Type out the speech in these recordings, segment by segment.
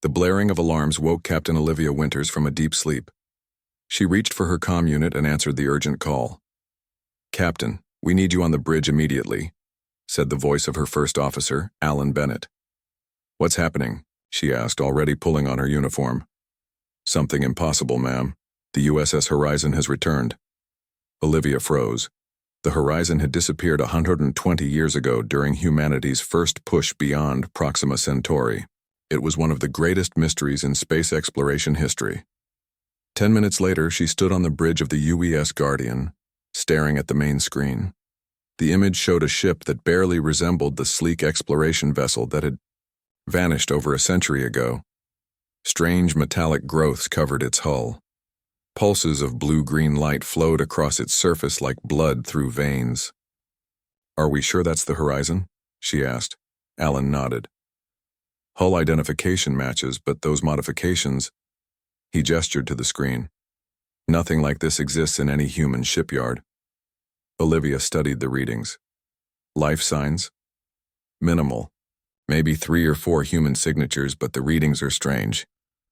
The blaring of alarms woke Captain Olivia Winters from a deep sleep. She reached for her comm unit and answered the urgent call. "Captain, we need you on the bridge immediately," said the voice of her first officer, Alan Bennett. "What's happening?" she asked, already pulling on her uniform. "Something impossible, ma'am. The USS Horizon has returned." Olivia froze. The Horizon had disappeared 120 years ago during humanity's first push beyond Proxima Centauri. It was one of the greatest mysteries in space exploration history. 10 minutes later, she stood on the bridge of the UES Guardian, staring at the main screen. The image showed a ship that barely resembled the sleek exploration vessel that had vanished over a century ago. Strange metallic growths covered its hull. Pulses of blue-green light flowed across its surface like blood through veins. "Are we sure that's the Horizon?" she asked. Alan nodded. "Hull identification matches, but those modifications—" He gestured to the screen. "Nothing like this exists in any human shipyard." Olivia studied the readings. "Life signs? Minimal. Maybe 3 or 4 human signatures, but the readings are strange,"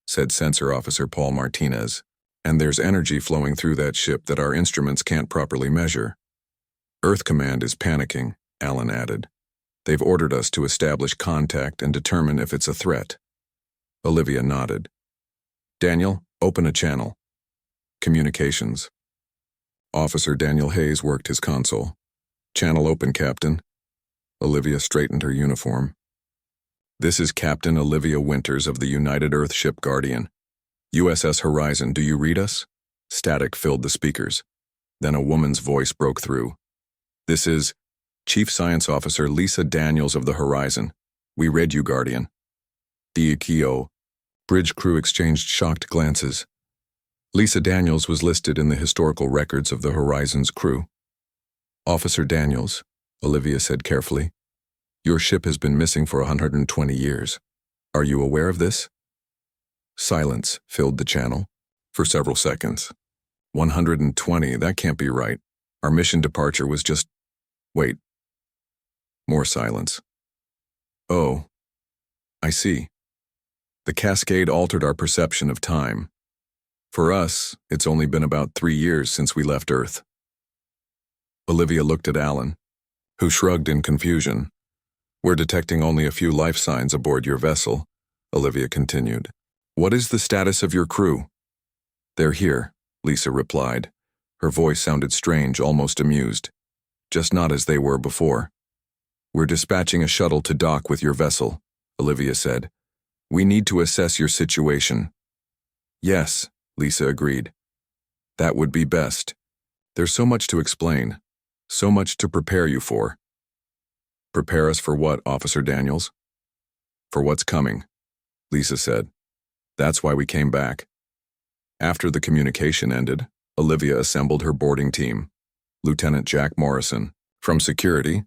said Sensor Officer Paul Martinez. "And there's energy flowing through that ship that our instruments can't properly measure." "Earth Command is panicking," Alan added. "They've ordered us to establish contact and determine if it's a threat." Olivia nodded. "Daniel, open a channel." "Communications." Officer Daniel Hayes worked his console. "Channel open, Captain." Olivia straightened her uniform. "This is Captain Olivia Winters of the United Earth Ship Guardian. USS Horizon, do you read us?" Static filled the speakers. Then a woman's voice broke through. "This is Chief Science Officer Lisa Daniels of the Horizon. We read you, Guardian." "Diakio." Bridge crew exchanged shocked glances. Lisa Daniels was listed in the historical records of the Horizon's crew. "Officer Daniels," Olivia said carefully, "your ship has been missing for 120 years. Are you aware of this?" Silence filled the channel for several seconds. 120, that can't be right. Our mission departure was just... Wait. More silence. "Oh, I see. The cascade altered our perception of time. For us, it's only been about 3 years since we left Earth." Olivia looked at Alan, who shrugged in confusion. "We're detecting only a few life signs aboard your vessel," Olivia continued. "What is the status of your crew?" "They're here," Lisa replied. Her voice sounded strange, almost amused. "Just not as they were before." "We're dispatching a shuttle to dock with your vessel," Olivia said. "We need to assess your situation." "Yes," Lisa agreed. "That would be best. There's so much to explain, so much to prepare you for." "Prepare us for what, Officer Daniels?" "For what's coming," Lisa said. "That's why we came back." After the communication ended, Olivia assembled her boarding team. Lieutenant Jack Morrison, from Security,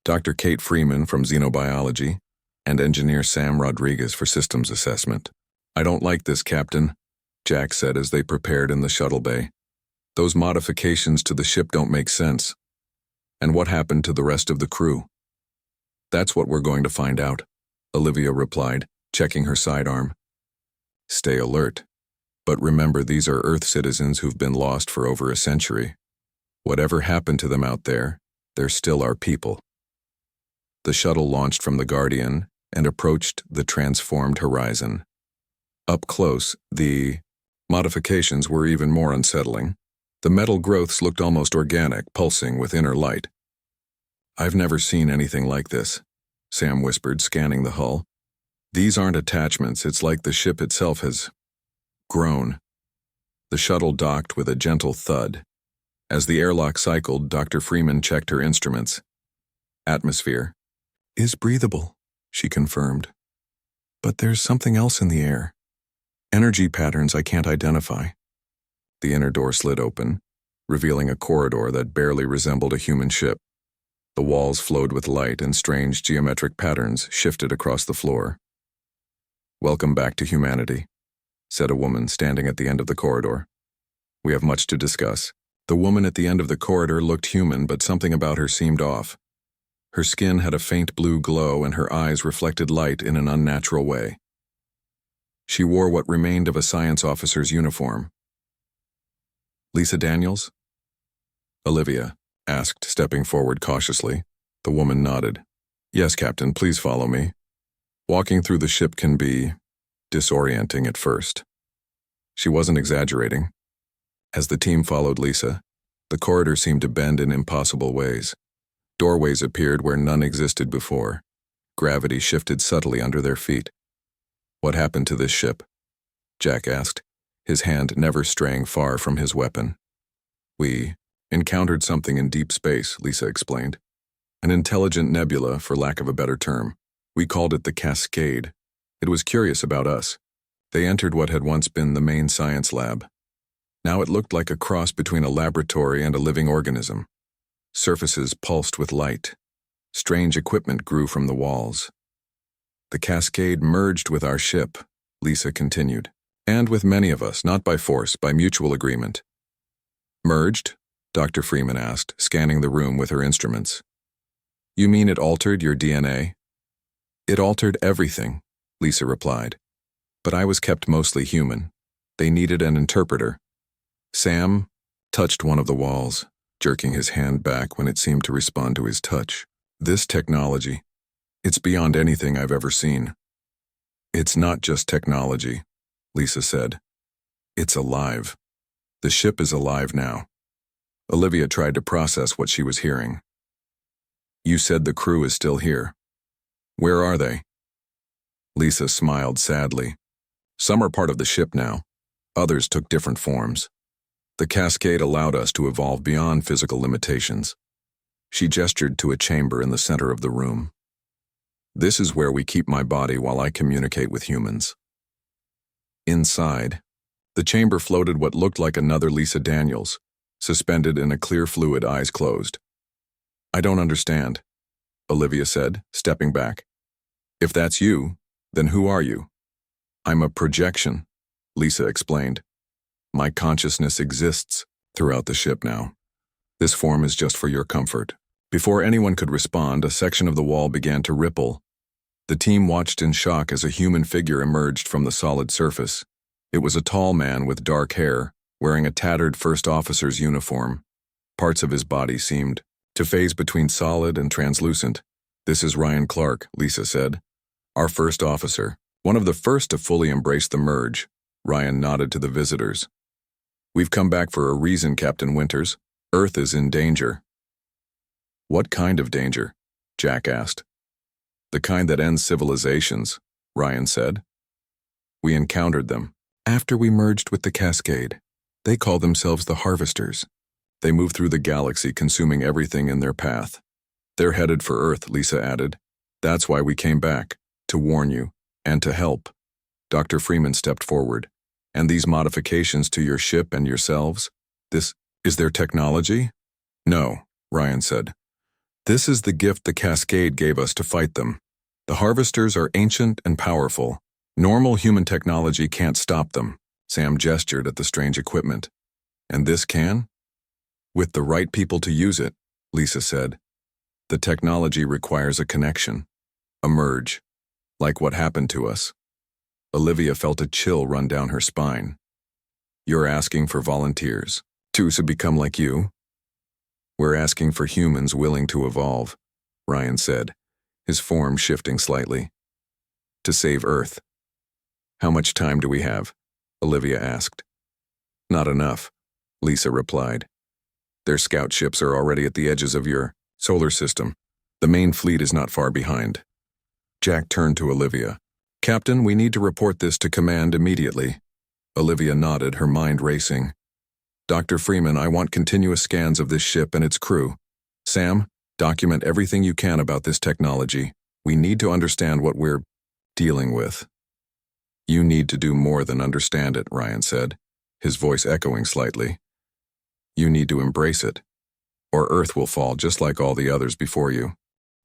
Dr. Kate Freeman from Xenobiology, and Engineer Sam Rodriguez for Systems Assessment. "I don't like this, Captain," Jack said as they prepared in the shuttle bay. "Those modifications to the ship don't make sense. And what happened to the rest of the crew?" "That's what we're going to find out," Olivia replied, checking her sidearm. "Stay alert. But remember, these are Earth citizens who've been lost for over a century. Whatever happened to them out there, they're still our people." The shuttle launched from the Guardian and approached the transformed Horizon. Up close, the modifications were even more unsettling. The metal growths looked almost organic, pulsing with inner light. "I've never seen anything like this," Sam whispered, scanning the hull. "These aren't attachments, it's like the ship itself has grown." The shuttle docked with a gentle thud. As the airlock cycled, Dr. Freeman checked her instruments. "Atmosphere is breathable," she confirmed. "But there's something else in the air. Energy patterns I can't identify." The inner door slid open, revealing a corridor that barely resembled a human ship. The walls flowed with light and strange geometric patterns shifted across the floor. "Welcome back to humanity," said a woman standing at the end of the corridor. "We have much to discuss." The woman at the end of the corridor looked human, but something about her seemed off. Her skin had a faint blue glow and her eyes reflected light in an unnatural way. She wore what remained of a science officer's uniform. "Lisa Daniels?" Olivia asked, stepping forward cautiously. The woman nodded. "Yes, Captain, please follow me." Walking through the ship can be disorienting at first. She wasn't exaggerating. As the team followed Lisa, the corridor seemed to bend in impossible ways. Doorways appeared where none existed before. Gravity shifted subtly under their feet. "What happened to this ship?" Jack asked, his hand never straying far from his weapon. "We encountered something in deep space," Lisa explained. "An intelligent nebula, for lack of a better term. We called it the Cascade. It was curious about us. They entered what had once been the main science lab. Now it looked like a cross between a laboratory and a living organism. Surfaces pulsed with light. Strange equipment grew from the walls. The Cascade merged with our ship," Lisa continued. "And with many of us, not by force, by mutual agreement." "Merged?" Dr. Freeman asked, scanning the room with her instruments. "You mean it altered your DNA?" "It altered everything," Lisa replied. "But I was kept mostly human. They needed an interpreter." Sam touched one of the walls, jerking his hand back when it seemed to respond to his touch. "This technology, it's beyond anything I've ever seen." "It's not just technology," Lisa said. "It's alive. The ship is alive now." Olivia tried to process what she was hearing. "You said the crew is still here. Where are they?" Lisa smiled sadly. "Some are part of the ship now. Others took different forms. The Cascade allowed us to evolve beyond physical limitations." She gestured to a chamber in the center of the room. "This is where we keep my body while I communicate with humans." Inside, the chamber floated what looked like another Lisa Daniels, suspended in a clear fluid, eyes closed. "I don't understand," Olivia said, stepping back. "If that's you, then who are you?" "I'm a projection," Lisa explained. "My consciousness exists throughout the ship now. This form is just for your comfort." Before anyone could respond, a section of the wall began to ripple. The team watched in shock as a human figure emerged from the solid surface. It was a tall man with dark hair, wearing a tattered first officer's uniform. Parts of his body seemed to phase between solid and translucent. "This is Ryan Clark," Lisa said. "Our first officer. One of the first to fully embrace the merge." Ryan nodded to the visitors. "We've come back for a reason, Captain Winters. Earth is in danger." "What kind of danger?" Jack asked. "The kind that ends civilizations," Ryan said. "We encountered them after we merged with the Cascade. They call themselves the Harvesters. They move through the galaxy, consuming everything in their path. They're headed for Earth," Lisa added. "That's why we came back, to warn you, and to help." Dr. Freeman stepped forward. "And these modifications to your ship and yourselves? This is their technology?" "No," Ryan said. "This is the gift the Cascade gave us to fight them. The Harvesters are ancient and powerful. Normal human technology can't stop them." Sam gestured at the strange equipment. "And this can?" "With the right people to use it," Lisa said. "The technology requires a connection, a merge, like what happened to us." Olivia felt a chill run down her spine. "You're asking for volunteers to become like you?" "We're asking for humans willing to evolve," Ryan said, his form shifting slightly. "To save Earth." "How much time do we have?" Olivia asked. "Not enough," Lisa replied. "Their scout ships are already at the edges of your solar system. The main fleet is not far behind." Jack turned to Olivia. "Captain, we need to report this to command immediately." Olivia nodded, her mind racing. "Dr. Freeman, I want continuous scans of this ship and its crew. Sam, document everything you can about this technology. We need to understand what we're dealing with." "You need to do more than understand it," Ryan said, his voice echoing slightly. "You need to embrace it, or Earth will fall just like all the others before you."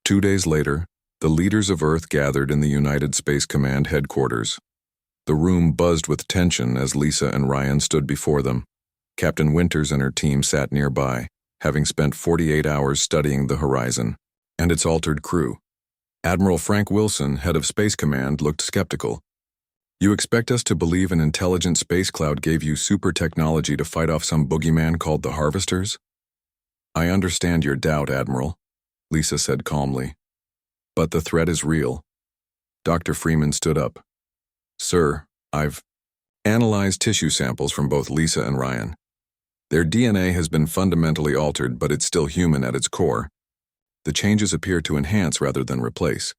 2 days later, the leaders of Earth gathered in the United Space Command headquarters. The room buzzed with tension as Lisa and Ryan stood before them. Captain Winters and her team sat nearby, having spent 48 hours studying the horizon and its altered crew. Admiral Frank Wilson, head of Space Command, looked skeptical. You expect us to believe an intelligent space cloud gave you super technology to fight off some boogeyman called the Harvesters? I understand your doubt, Admiral, Lisa said calmly. But the threat is real. Dr. Freeman stood up. Sir, I've analyzed tissue samples from both Lisa and Ryan. Their DNA has been fundamentally altered, but it's still human at its core. The changes appear to enhance rather than replace,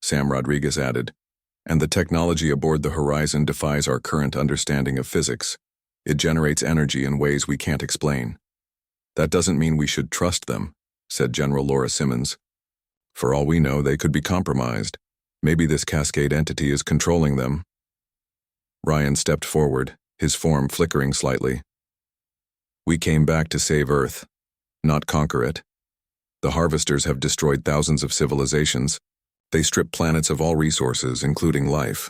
Sam Rodriguez added. And the technology aboard the Horizon defies our current understanding of physics. It generates energy in ways we can't explain. That doesn't mean we should trust them, said General Laura Simmons. For all we know, they could be compromised. Maybe this Cascade entity is controlling them. Ryan stepped forward, his form flickering slightly. We came back to save Earth, not conquer it. The Harvesters have destroyed thousands of civilizations. They strip planets of all resources, including life.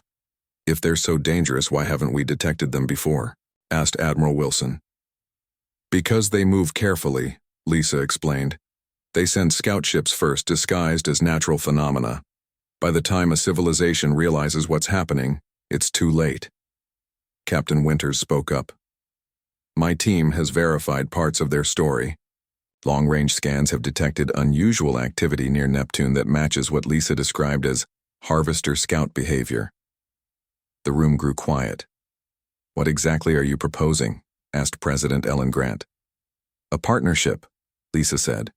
If they're so dangerous, why haven't we detected them before? Asked Admiral Wilson. Because they move carefully, Lisa explained. They send scout ships first, disguised as natural phenomena. By the time a civilization realizes what's happening, it's too late. Captain Winters spoke up. My team has verified parts of their story. Long-range scans have detected unusual activity near Neptune that matches what Lisa described as Harvester scout behavior. The room grew quiet. What exactly are you proposing? Asked President Ellen Grant. A partnership, Lisa said.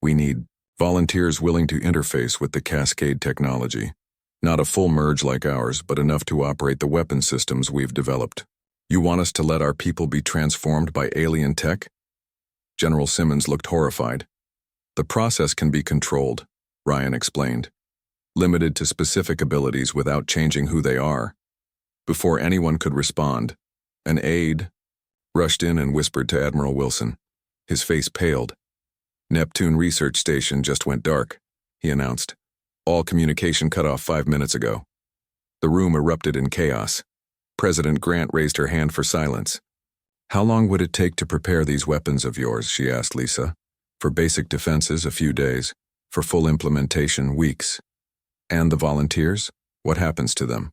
We need volunteers willing to interface with the Cascade technology. Not a full merge like ours, but enough to operate the weapon systems we've developed. You want us to let our people be transformed by alien tech? General Simmons looked horrified. The process can be controlled, Ryan explained, limited to specific abilities without changing who they are. Before anyone could respond, an aide rushed in and whispered to Admiral Wilson. His face paled. Neptune Research Station just went dark, he announced. All communication cut off 5 minutes ago. The room erupted in chaos. President Grant raised her hand for silence. How long would it take to prepare these weapons of yours, she asked Lisa. For basic defenses, a few days. For full implementation, weeks. And the volunteers? What happens to them?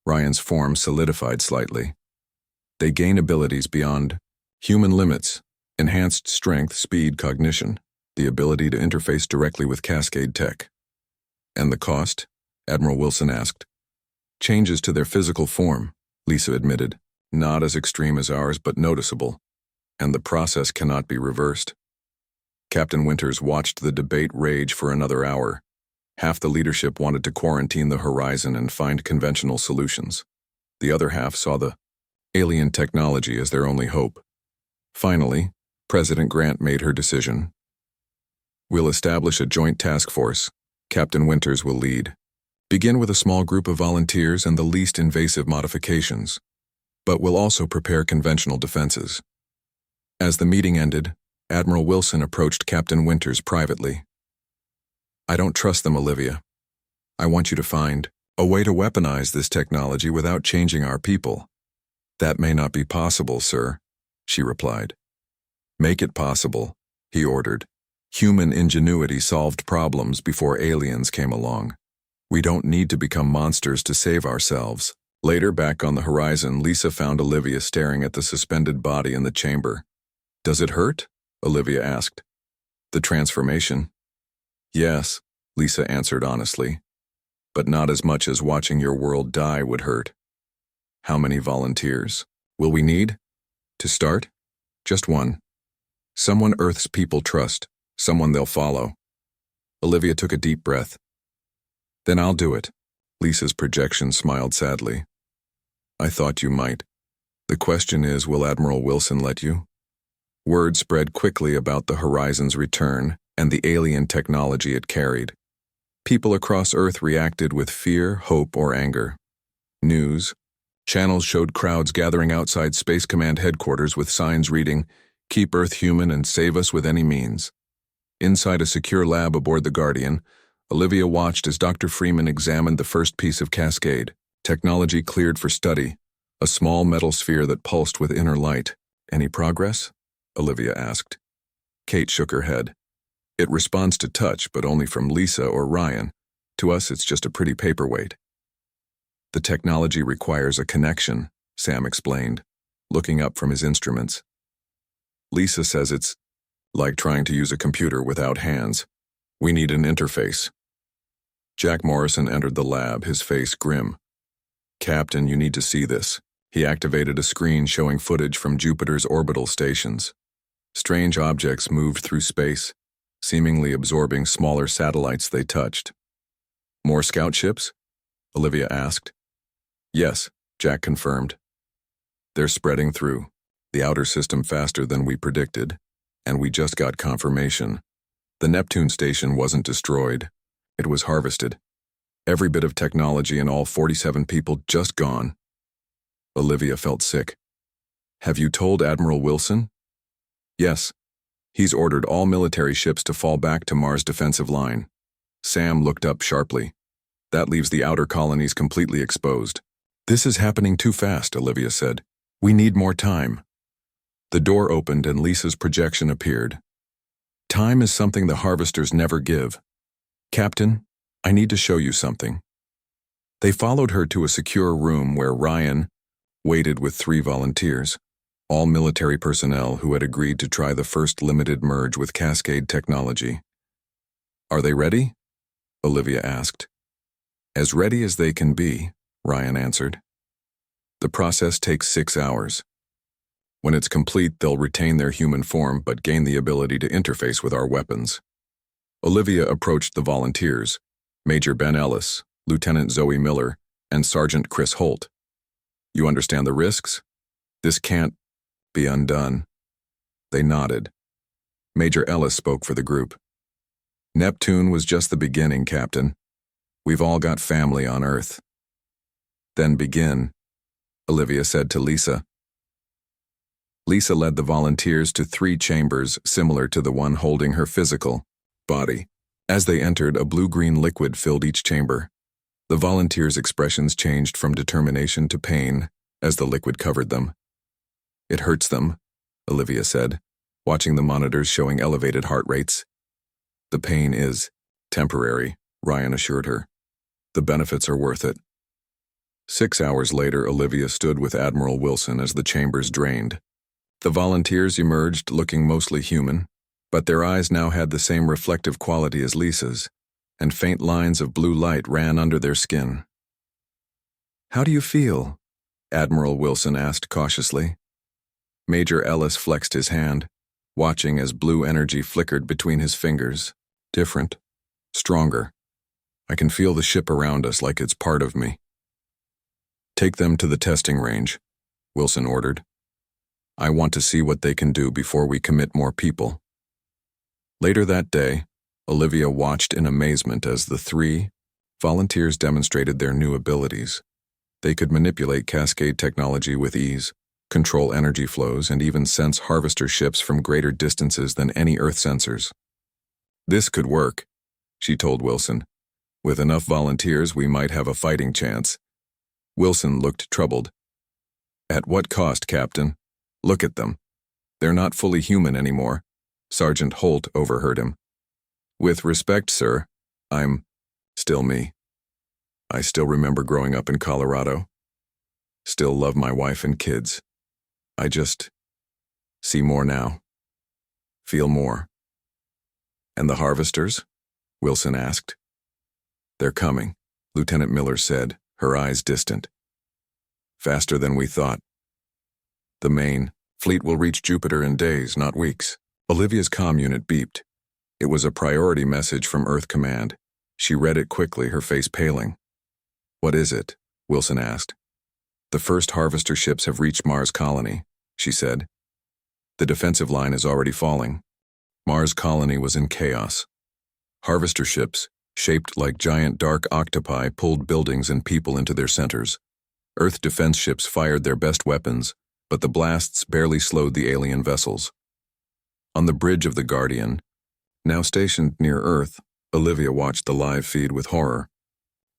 Ryan's form solidified slightly. They gain abilities beyond human limits, enhanced strength, speed, cognition, the ability to interface directly with Cascade tech. And the cost? Admiral Wilson asked. Changes to their physical form, Lisa admitted. Not as extreme as ours, but noticeable. And the process cannot be reversed. Captain Winters watched the debate rage for another hour. Half the leadership wanted to quarantine the Horizon and find conventional solutions. The other half saw the alien technology as their only hope. Finally, President Grant made her decision. We'll establish a joint task force. Captain Winters will lead. Begin with a small group of volunteers and the least invasive modifications. But we'll also prepare conventional defenses. As the meeting ended, Admiral Wilson approached Captain Winters privately. I don't trust them, Olivia. I want you to find a way to weaponize this technology without changing our people. That may not be possible, sir, she replied. Make it possible, he ordered. Human ingenuity solved problems before aliens came along. We don't need to become monsters to save ourselves. Later, back on the Horizon, Lisa found Olivia staring at the suspended body in the chamber. Does it hurt? Olivia asked. The transformation? Yes, Lisa answered honestly. But not as much as watching your world die would hurt. How many volunteers will we need? To start? Just one. Someone Earth's people trust, someone they'll follow. Olivia took a deep breath. Then I'll do it. Lisa's projection smiled sadly. I thought you might. The question is, will Admiral Wilson let you? Word spread quickly about the Horizon's return and the alien technology it carried. People across Earth reacted with fear, hope, or anger. News channels showed crowds gathering outside Space Command headquarters with signs reading, "Keep Earth human and save us with any means." Inside a secure lab aboard the Guardian, Olivia watched as Dr. Freeman examined the first piece of Cascade, technology cleared for study, a small metal sphere that pulsed with inner light. Any progress? Olivia asked. Kate shook her head. It responds to touch, but only from Lisa or Ryan. To us, it's just a pretty paperweight. The technology requires a connection, Sam explained, looking up from his instruments. Lisa says it's like trying to use a computer without hands. We need an interface. Jack Morrison entered the lab, his face grim. Captain, you need to see this. He activated a screen showing footage from Jupiter's orbital stations. Strange objects moved through space, seemingly absorbing smaller satellites they touched. More scout ships? Olivia asked. Yes, Jack confirmed. They're spreading through the outer system faster than we predicted, and we just got confirmation. The Neptune station wasn't destroyed. It was harvested. Every bit of technology and all 47 people just gone. Olivia felt sick. Have you told Admiral Wilson? Yes. He's ordered all military ships to fall back to Mars' defensive line. Sam looked up sharply. That leaves the outer colonies completely exposed. This is happening too fast, Olivia said. We need more time. The door opened and Lisa's projection appeared. Time is something the harvesters never give. Captain, I need to show you something. They followed her to a secure room where Ryan waited with 3 volunteers, all military personnel who had agreed to try the first limited merge with Cascade technology. Are they ready? Olivia asked. As ready as they can be, Ryan answered. The process takes 6 hours. When it's complete, they'll retain their human form but gain the ability to interface with our weapons. Olivia approached the volunteers, Major Ben Ellis, Lieutenant Zoe Miller, and Sergeant Chris Holt. You understand the risks? This can't be undone. They nodded. Major Ellis spoke for the group. Neptune was just the beginning, Captain. We've all got family on Earth. Then begin, Olivia said to Lisa. Lisa led the volunteers to 3 chambers similar to the one holding her physical body. As they entered, a blue-green liquid filled each chamber. The volunteers' expressions changed from determination to pain as the liquid covered them. It hurts them, Olivia said, watching the monitors showing elevated heart rates. The pain is temporary, Ryan assured her. The benefits are worth it. 6 hours later, Olivia stood with Admiral Wilson as the chambers drained. The volunteers emerged looking mostly human, but their eyes now had the same reflective quality as Lisa's, and faint lines of blue light ran under their skin. How do you feel? Admiral Wilson asked cautiously. Major Ellis flexed his hand, watching as blue energy flickered between his fingers. Different. Stronger. I can feel the ship around us like it's part of me. Take them to the testing range, Wilson ordered. I want to see what they can do before we commit more people. Later that day, Olivia watched in amazement as the 3 volunteers demonstrated their new abilities. They could manipulate Cascade technology with ease, control energy flows, and even sense harvester ships from greater distances than any Earth sensors. This could work, she told Wilson. With enough volunteers, we might have a fighting chance. Wilson looked troubled. At what cost, Captain? Look at them. They're not fully human anymore. Sergeant Holt overheard him. With respect, sir, I'm still me. I still remember growing up in Colorado. Still love my wife and kids. I just see more now. Feel more. And the harvesters? Wilson asked. They're coming, Lieutenant Miller said, her eyes distant. Faster than we thought. The main fleet will reach Jupiter in days, not weeks. Olivia's comm unit beeped. It was a priority message from Earth Command. She read it quickly, her face paling. What is it? Wilson asked. The first harvester ships have reached Mars Colony, she said. The defensive line is already falling. Mars Colony was in chaos. Harvester ships, shaped like giant dark octopi, pulled buildings and people into their centers. Earth defense ships fired their best weapons, but the blasts barely slowed the alien vessels. On the bridge of the Guardian, now stationed near Earth, Olivia watched the live feed with horror.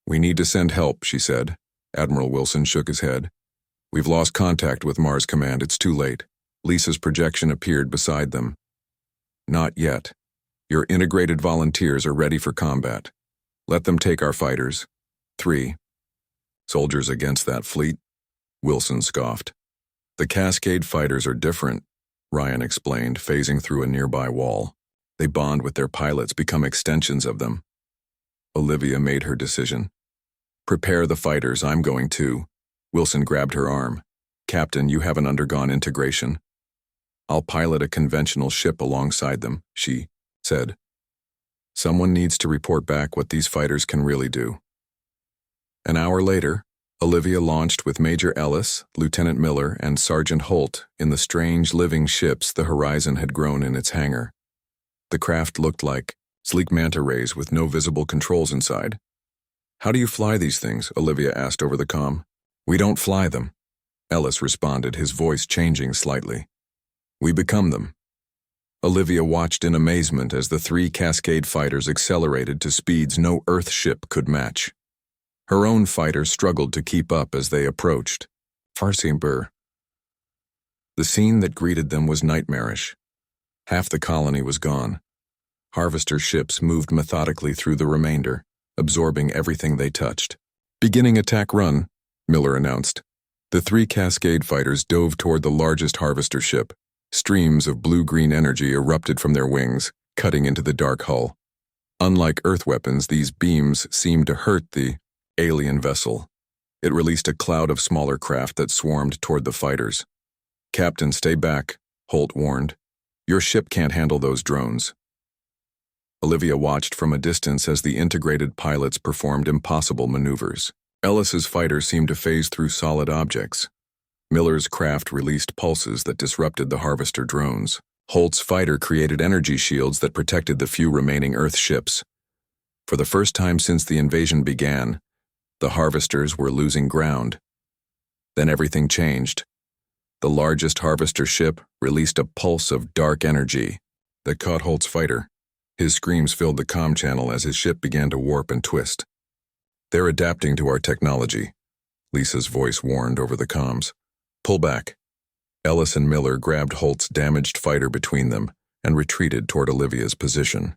We need to send help, she said. Admiral Wilson shook his head. We've lost contact with Mars Command. It's too late. Lisa's projection appeared beside them. Not yet. Your integrated volunteers are ready for combat. Let them take our fighters. 3. Soldiers against that fleet? Wilson scoffed. The Cascade fighters are different, Ryan explained, phasing through a nearby wall. They bond with their pilots, become extensions of them. Olivia made her decision. Prepare the fighters, I'm going too. Wilson grabbed her arm. Captain, you haven't undergone integration. I'll pilot a conventional ship alongside them, she said. Someone needs to report back what these fighters can really do. An hour later, Olivia launched with Major Ellis, Lieutenant Miller, and Sergeant Holt in the strange living ships the Horizon had grown in its hangar. The craft looked like sleek manta rays with no visible controls inside. How do you fly these things? Olivia asked over the comm. We don't fly them, Ellis responded, his voice changing slightly. We become them. Olivia watched in amazement as the 3 Cascade fighters accelerated to speeds no Earth ship could match. Her own fighters struggled to keep up as they approached. Farsimbur. The scene that greeted them was nightmarish. Half the colony was gone. Harvester ships moved methodically through the remainder, absorbing everything they touched. Beginning attack run, Miller announced. The 3 Cascade fighters dove toward the largest harvester ship. Streams of blue-green energy erupted from their wings, cutting into the dark hull. Unlike Earth weapons, these beams seemed to hurt the alien vessel. It released a cloud of smaller craft that swarmed toward the fighters. Captain, stay back, Holt warned. Your ship can't handle those drones. Olivia watched from a distance as the integrated pilots performed impossible maneuvers. Ellis's fighters seemed to phase through solid objects. Miller's craft released pulses that disrupted the harvester drones. Holt's fighter created energy shields that protected the few remaining Earth ships. For the first time since the invasion began, the harvesters were losing ground. Then everything changed. The largest harvester ship released a pulse of dark energy that caught Holt's fighter. His screams filled the comm channel as his ship began to warp and twist. They're adapting to our technology, Lisa's voice warned over the comms. Pull back. Ellis and Miller grabbed Holt's damaged fighter between them and retreated toward Olivia's position.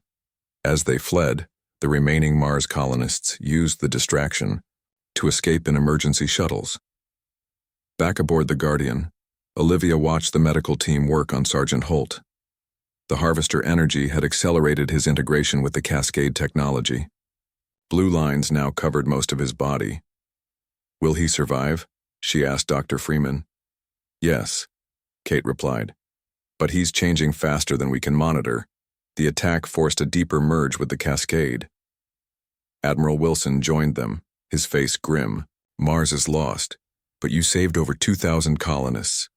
As they fled, the remaining Mars colonists used the distraction to escape in emergency shuttles. Back aboard the Guardian, Olivia watched the medical team work on Sergeant Holt. The harvester energy had accelerated his integration with the Cascade technology. Blue lines now covered most of his body. Will he survive? She asked Dr. Freeman. Yes, Kate replied. But he's changing faster than we can monitor. The attack forced a deeper merge with the Cascade. Admiral Wilson joined them, his face grim. Mars is lost, but you saved over 2,000 colonists.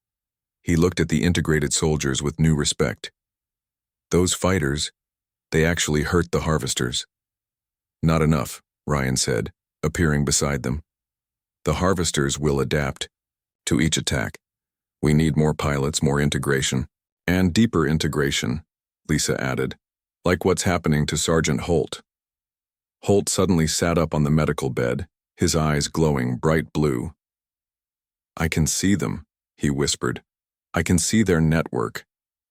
He looked at the integrated soldiers with new respect. Those fighters, they actually hurt the harvesters. Not enough, Ryan said, appearing beside them. The harvesters will adapt to each attack. We need more pilots, more integration, and deeper integration, Lisa added, like what's happening to Sergeant Holt. Holt suddenly sat up on the medical bed, his eyes glowing bright blue. I can see them, he whispered. I can see their network.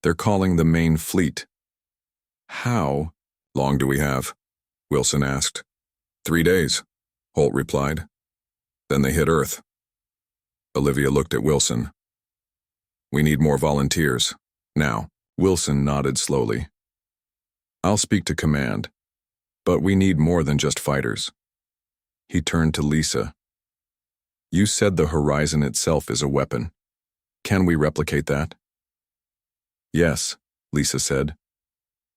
They're calling the main fleet. How long do we have? Wilson asked. 3 days, Holt replied. Then they hit Earth. Olivia looked at Wilson. We need more volunteers. Now, Wilson nodded slowly. I'll speak to command, but we need more than just fighters. He turned to Lisa. You said the Horizon itself is a weapon. Can we replicate that? Yes, Lisa said.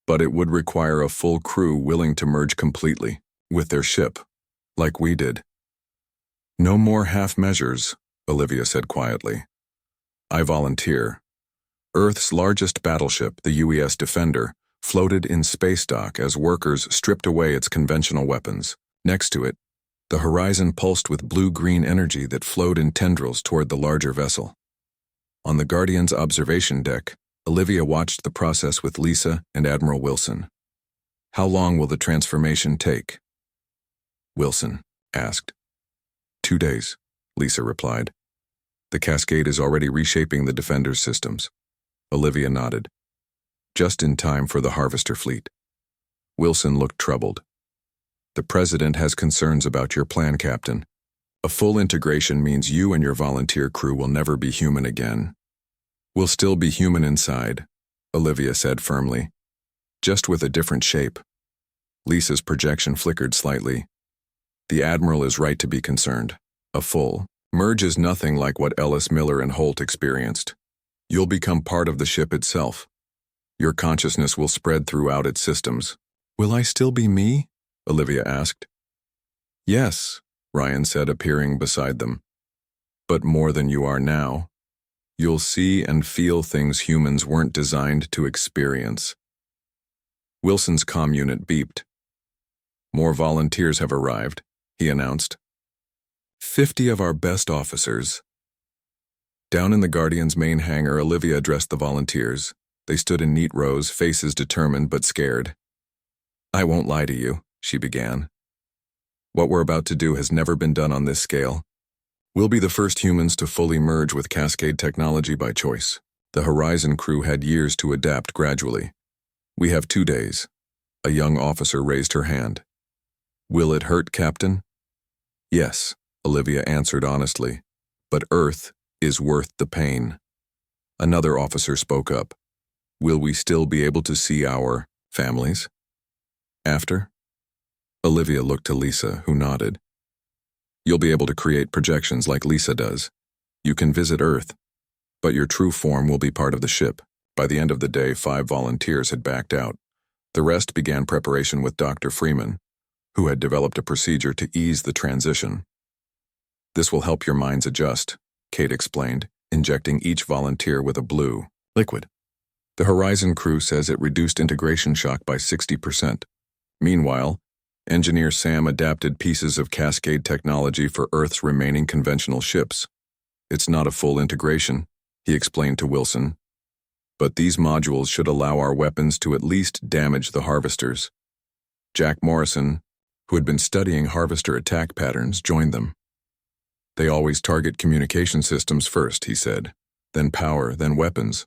But it would require a full crew willing to merge completely with their ship, like we did. No more half measures, Olivia said quietly. I volunteer. Earth's largest battleship, the UES Defender, floated in space dock as workers stripped away its conventional weapons. Next to it, the Horizon pulsed with blue-green energy that flowed in tendrils toward the larger vessel. On the Guardian's observation deck, Olivia watched the process with Lisa and Admiral Wilson. How long will the transformation take? Wilson asked. 2 days, Lisa replied. The Cascade is already reshaping the Defender's systems. Olivia nodded. Just in time for the Harvester fleet. Wilson looked troubled. The President has concerns about your plan, Captain. A full integration means you and your volunteer crew will never be human again. We'll still be human inside, Olivia said firmly, just with a different shape. Lisa's projection flickered slightly. The Admiral is right to be concerned. A full merge is nothing like what Ellis, Miller, and Holt experienced. You'll become part of the ship itself. Your consciousness will spread throughout its systems. Will I still be me? Olivia asked. Yes, Ryan said, appearing beside them. But more than you are now. You'll see and feel things humans weren't designed to experience. Wilson's comm unit beeped. More volunteers have arrived, he announced. 50 of our best officers. Down in the Guardian's main hangar, Olivia addressed the volunteers. They stood in neat rows, faces determined but scared. I won't lie to you, she began. What we're about to do has never been done on this scale. We'll be the first humans to fully merge with Cascade technology by choice. The Horizon crew had years to adapt gradually. We have 2 days. A young officer raised her hand. Will it hurt, Captain? Yes, Olivia answered honestly. But Earth is worth the pain. Another officer spoke up. Will we still be able to see our families? After? Olivia looked to Lisa, who nodded. You'll be able to create projections like Lisa does. You can visit Earth, but your true form will be part of the ship. By the end of the day, 5 volunteers had backed out. The rest began preparation with Dr. Freeman, who had developed a procedure to ease the transition. This will help your minds adjust, Kate explained, injecting each volunteer with a blue liquid. The Horizon crew says it reduced integration shock by 60%. Meanwhile, Engineer Sam adapted pieces of Cascade technology for Earth's remaining conventional ships. It's not a full integration, he explained to Wilson. But these modules should allow our weapons to at least damage the harvesters. Jack Morrison, who had been studying harvester attack patterns, joined them. They always target communication systems first, he said, then power, then weapons.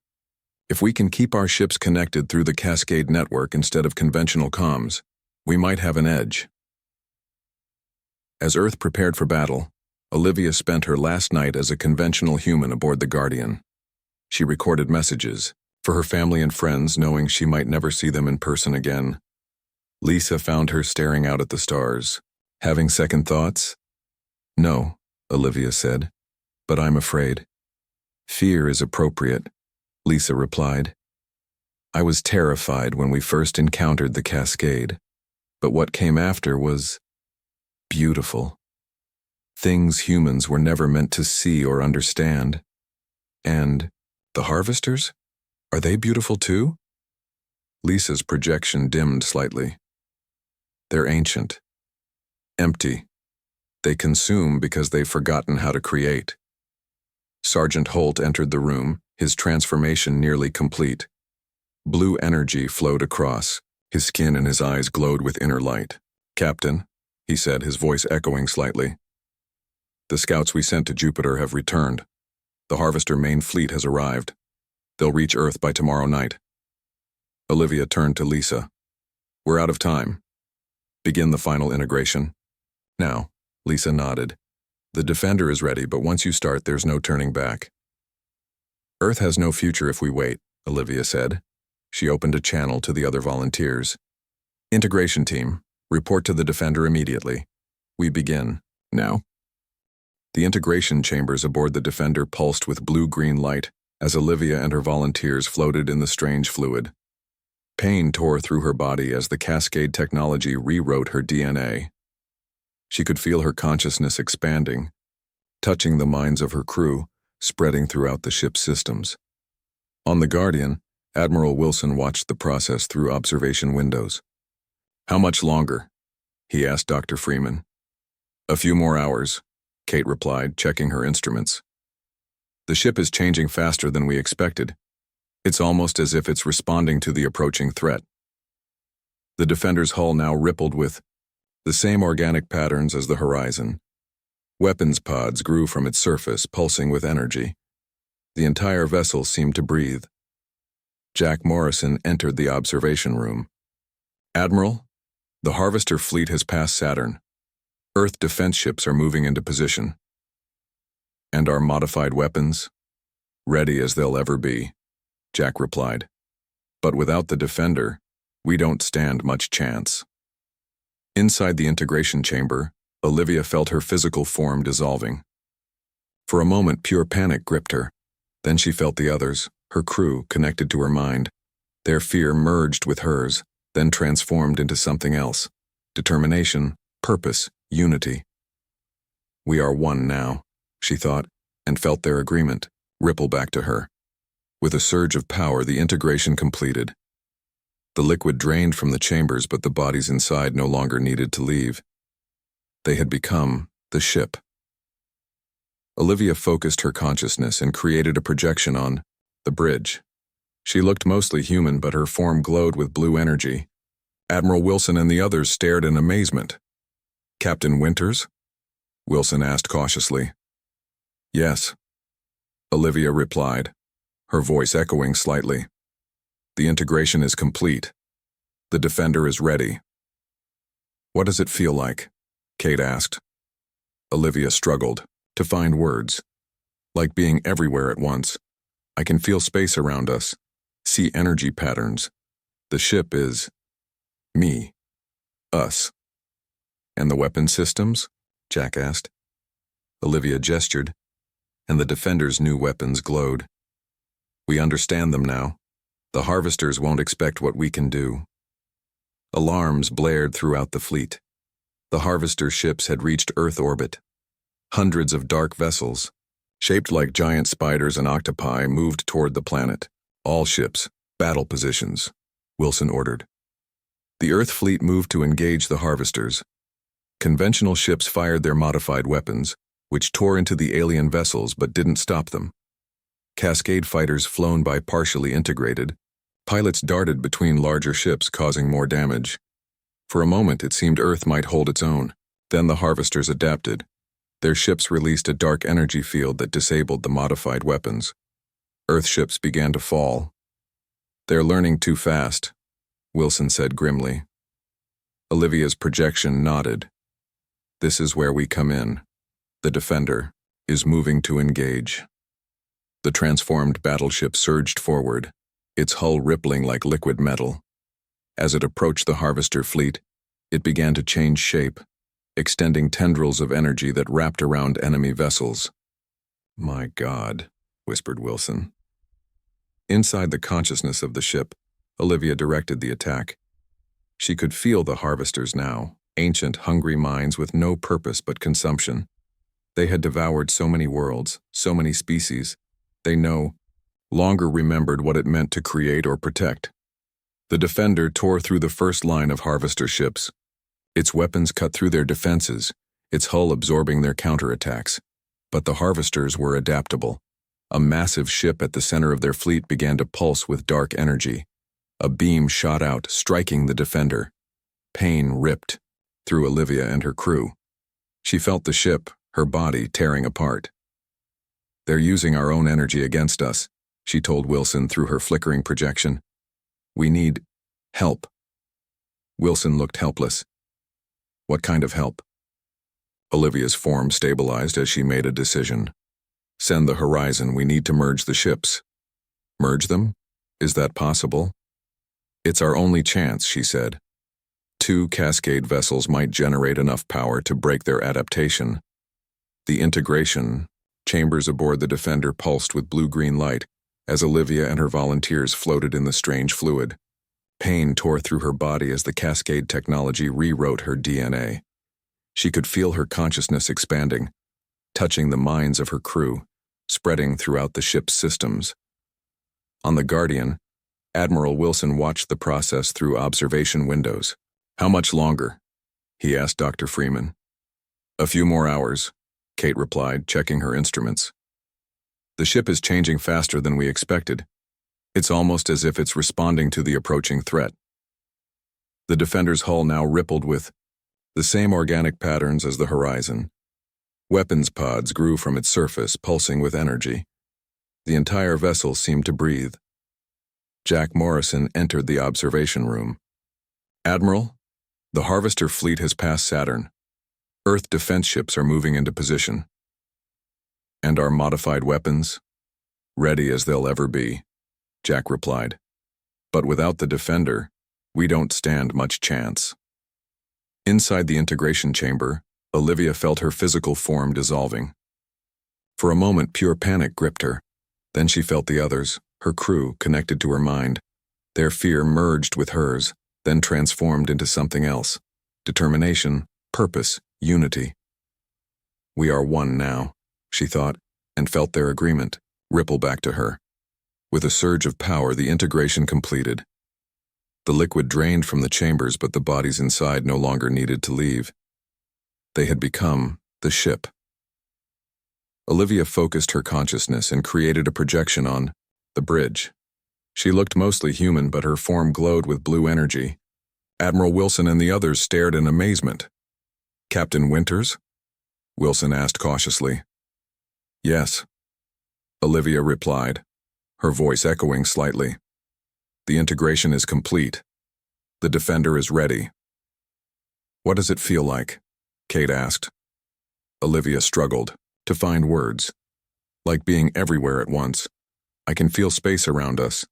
If we can keep our ships connected through the Cascade network instead of conventional comms, we might have an edge. As Earth prepared for battle, Olivia spent her last night as a conventional human aboard the Guardian. She recorded messages for her family and friends, knowing she might never see them in person again. Lisa found her staring out at the stars. Having second thoughts? No, Olivia said, but I'm afraid. Fear is appropriate, Lisa replied. I was terrified when we first encountered the Cascade. But what came after was beautiful. Things humans were never meant to see or understand. And the harvesters? Are they beautiful too? Lisa's projection dimmed slightly. They're ancient. Empty. They consume because they've forgotten how to create. Sergeant Holt entered the room, his transformation nearly complete. Blue energy flowed across. His skin and his eyes glowed with inner light. Captain, he said, his voice echoing slightly. The scouts we sent to Jupiter have returned. The Harvester main fleet has arrived. They'll reach Earth by tomorrow night. Olivia turned to Lisa. We're out of time. Begin the final integration. Now, Lisa nodded. The Defender is ready, but once you start, there's no turning back. Earth has no future if we wait, Olivia said. She opened a channel to the other volunteers. Integration team, report to the Defender immediately. We begin now. The integration chambers aboard the Defender pulsed with blue-green light as Olivia and her volunteers floated in the strange fluid. Pain tore through her body as the Cascade technology rewrote her DNA. She could feel her consciousness expanding, touching the minds of her crew, spreading throughout the ship's systems. On the Guardian, Admiral Wilson watched the process through observation windows. How much longer? He asked Dr. Freeman. A few more hours, Kate replied, checking her instruments. The ship is changing faster than we expected. It's almost as if it's responding to the approaching threat. The Defender's hull now rippled with the same organic patterns as the Horizon. Weapons pods grew from its surface, pulsing with energy. The entire vessel seemed to breathe. Jack Morrison entered the observation room. Admiral, the Harvester fleet has passed Saturn. Earth defense ships are moving into position. And our modified weapons? Ready as they'll ever be, Jack replied. But without the defender, we don't stand much chance. Inside the integration chamber, Olivia felt her physical form dissolving. For a moment, pure panic gripped her. Then she felt the others, her crew, connected to her mind. Their fear merged with hers, then transformed into something else. Determination, purpose, unity. We are one now, she thought, and felt their agreement ripple back to her. With a surge of power, the integration completed. The liquid drained from the chambers, but the bodies inside no longer needed to leave. They had become the ship. Olivia focused her consciousness and created a projection on the bridge. She looked mostly human, but her form glowed with blue energy. Admiral Wilson and the others stared in amazement. Captain Winters? Wilson asked cautiously. Yes, Olivia replied, her voice echoing slightly. The integration is complete. The defender is ready. What does it feel like? Kate asked. Olivia struggled to find words. Like being everywhere at once. I can feel space around us, see energy patterns. The ship is me, us. And the weapon systems? Jack asked. Olivia gestured, and the defender's new weapons glowed. We understand them now. The harvesters won't expect what we can do. Alarms blared throughout the fleet. The harvester ships had reached Earth orbit. Hundreds of dark vessels, shaped like giant spiders and octopi, moved toward the planet. All ships, battle positions, Wilson ordered. The Earth fleet moved to engage the harvesters. Conventional ships fired their modified weapons, which tore into the alien vessels but didn't stop them. Cascade fighters flown by partially integrated. Pilots darted between larger ships, causing more damage. For a moment, it seemed Earth might hold its own. Then the harvesters adapted. Their ships released a dark energy field that disabled the modified weapons. Earth ships began to fall. They're learning too fast, Wilson said grimly. Olivia's projection nodded. This is where we come in. The defender is moving to engage. The transformed battleship surged forward, its hull rippling like liquid metal. As it approached the harvester fleet, it began to change shape, extending tendrils of energy that wrapped around enemy vessels. My God, whispered Wilson. Inside the consciousness of the ship, Olivia directed the attack. She could feel the harvesters now, ancient, hungry minds with no purpose but consumption. They had devoured so many worlds, so many species. They no longer remembered what it meant to create or protect. The defender tore through the first line of harvester ships. Its weapons cut through their defenses, its hull absorbing their counterattacks. But the harvesters were adaptable. A massive ship at the center of their fleet began to pulse with dark energy. A beam shot out, striking the defender. Pain ripped through Olivia and her crew. She felt the ship, her body, tearing apart. They're using our own energy against us, she told Wilson through her flickering projection. We need help. Wilson looked helpless. What kind of help? Olivia's form stabilized as she made a decision. Send the Horizon, we need to merge the ships. Merge them? Is that possible? It's our only chance, she said. 2 Cascade vessels might generate enough power to break their adaptation. The integration chambers aboard the Defender pulsed with blue-green light as Olivia and her volunteers floated in the strange fluid. Pain tore through her body as the Cascade technology rewrote her DNA. She could feel her consciousness expanding, touching the minds of her crew, spreading throughout the ship's systems. On the Guardian, Admiral Wilson watched the process through observation windows. How much longer? He asked Dr. Freeman. A few more hours, Kate replied, checking her instruments. The ship is changing faster than we expected. It's almost as if it's responding to the approaching threat. The Defender's hull now rippled with the same organic patterns as the Horizon. Weapons pods grew from its surface, pulsing with energy. The entire vessel seemed to breathe. Jack Morrison entered the observation room. Admiral, the Harvester fleet has passed Saturn. Earth defense ships are moving into position. And our modified weapons? Ready as they'll ever be, Jack replied. But without the defender, we don't stand much chance. Inside the integration chamber, Olivia felt her physical form dissolving. For a moment, pure panic gripped her. Then she felt the others, her crew, connected to her mind. Their fear merged with hers, then transformed into something else. Determination, purpose, unity. We are one now, she thought, and felt their agreement ripple back to her. With a surge of power, the integration completed. The liquid drained from the chambers, but the bodies inside no longer needed to leave. They had become the ship. Olivia focused her consciousness and created a projection on the bridge. She looked mostly human, but her form glowed with blue energy. Admiral Wilson and the others stared in amazement. Captain Winters? Wilson asked cautiously. Yes, Olivia replied, her voice echoing slightly. The integration is complete. The defender is ready. What does it feel like? Kate asked. Olivia struggled to find words. Like being everywhere at once. I can feel space around us,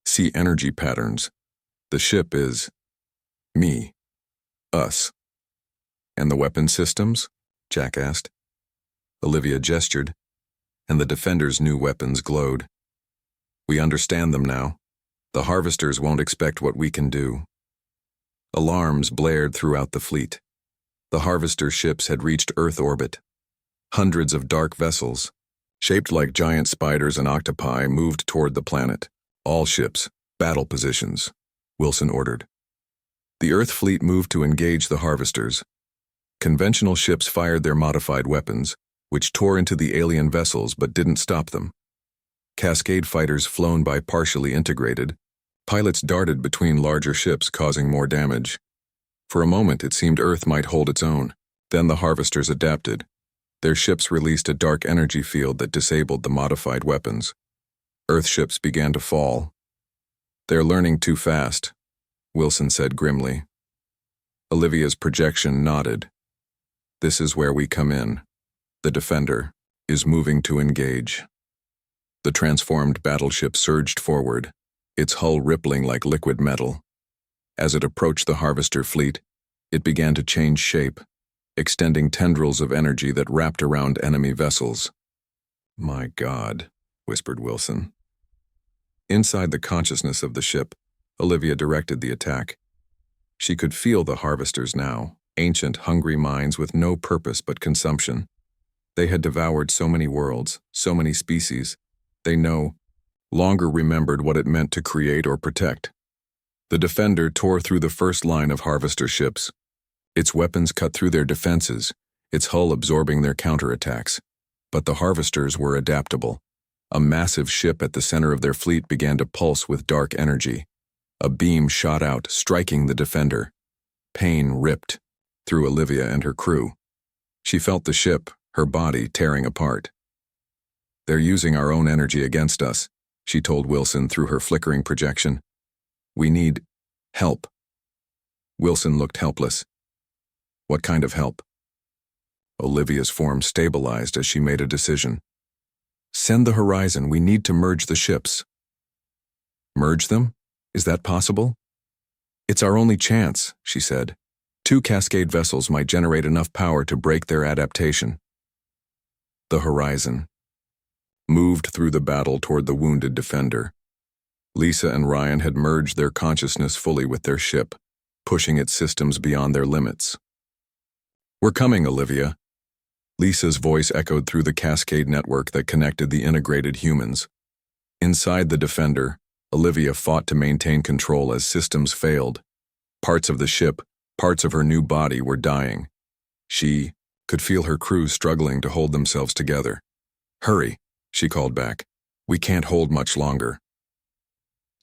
see energy patterns. The ship is me, us. And the weapon systems? Jack asked. Olivia gestured, and the defender's new weapons glowed. We understand them now. The harvesters won't expect what we can do. Alarms blared throughout the fleet. The harvester ships had reached Earth orbit. Hundreds of dark vessels, shaped like giant spiders and octopi, moved toward the planet. All ships, battle positions, Wilson ordered. The Earth fleet moved to engage the harvesters. Conventional ships fired their modified weapons, which tore into the alien vessels but didn't stop them. Cascade fighters flown by partially integrated, pilots darted between larger ships, causing more damage. For a moment, it seemed Earth might hold its own. Then the harvesters adapted. Their ships released a dark energy field that disabled the modified weapons. Earth ships began to fall. They're learning too fast, Wilson said grimly. Olivia's projection nodded. This is where we come in. The defender is moving to engage. The transformed battleship surged forward, its hull rippling like liquid metal. As it approached the harvester fleet, it began to change shape, extending tendrils of energy that wrapped around enemy vessels. My God, whispered Wilson. Inside the consciousness of the ship, Olivia directed the attack. She could feel the harvesters now, ancient, hungry minds with no purpose but consumption. They had devoured so many worlds, so many species. They no longer remembered what it meant to create or protect. The defender tore through the first line of harvester ships. Its weapons cut through their defenses, its hull absorbing their counterattacks. But the harvesters were adaptable. A massive ship at the center of their fleet began to pulse with dark energy. A beam shot out, striking the defender. Pain ripped through Olivia and her crew. She felt the ship, her body, tearing apart. They're using our own energy against us, she told Wilson through her flickering projection. We need help. Wilson looked helpless. What kind of help? Olivia's form stabilized as she made a decision. Send the Horizon. We need to merge the ships. Merge them? Is that possible? It's our only chance, she said. 2 Cascade vessels might generate enough power to break their adaptation. The Horizon moved through the battle toward the wounded defender. Lisa and Ryan had merged their consciousness fully with their ship, pushing its systems beyond their limits. We're coming, Olivia. Lisa's voice echoed through the Cascade network that connected the integrated humans. Inside the defender, Olivia fought to maintain control as systems failed. Parts of the ship, parts of her new body were dying. She could feel her crew struggling to hold themselves together. Hurry, she called back. We can't hold much longer.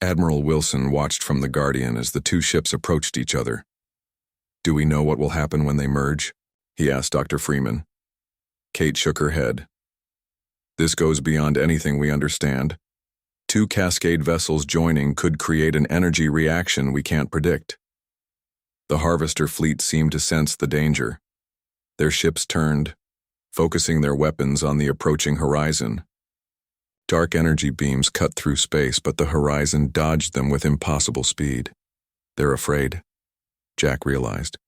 Admiral Wilson watched from the Guardian as the 2 ships approached each other. Do we know what will happen when they merge? He asked Dr. Freeman. Kate shook her head. This goes beyond anything we understand. 2 Cascade vessels joining could create an energy reaction we can't predict. The harvester fleet seemed to sense the danger. Their ships turned, focusing their weapons on the approaching horizon. Dark energy beams cut through space, but the horizon dodged them with impossible speed. They're afraid, Jack realized.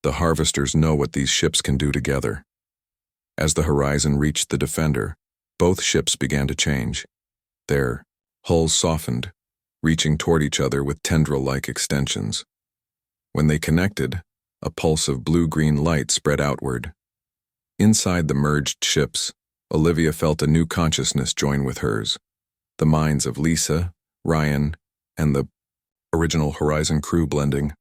The harvesters know what these ships can do together. As the horizon reached the defender, both ships began to change. Their hulls softened, reaching toward each other with tendril-like extensions. When they connected, a pulse of blue-green light spread outward. Inside the merged ships, Olivia felt a new consciousness join with hers. The minds of Lisa, Ryan, and the original Horizon crew blending.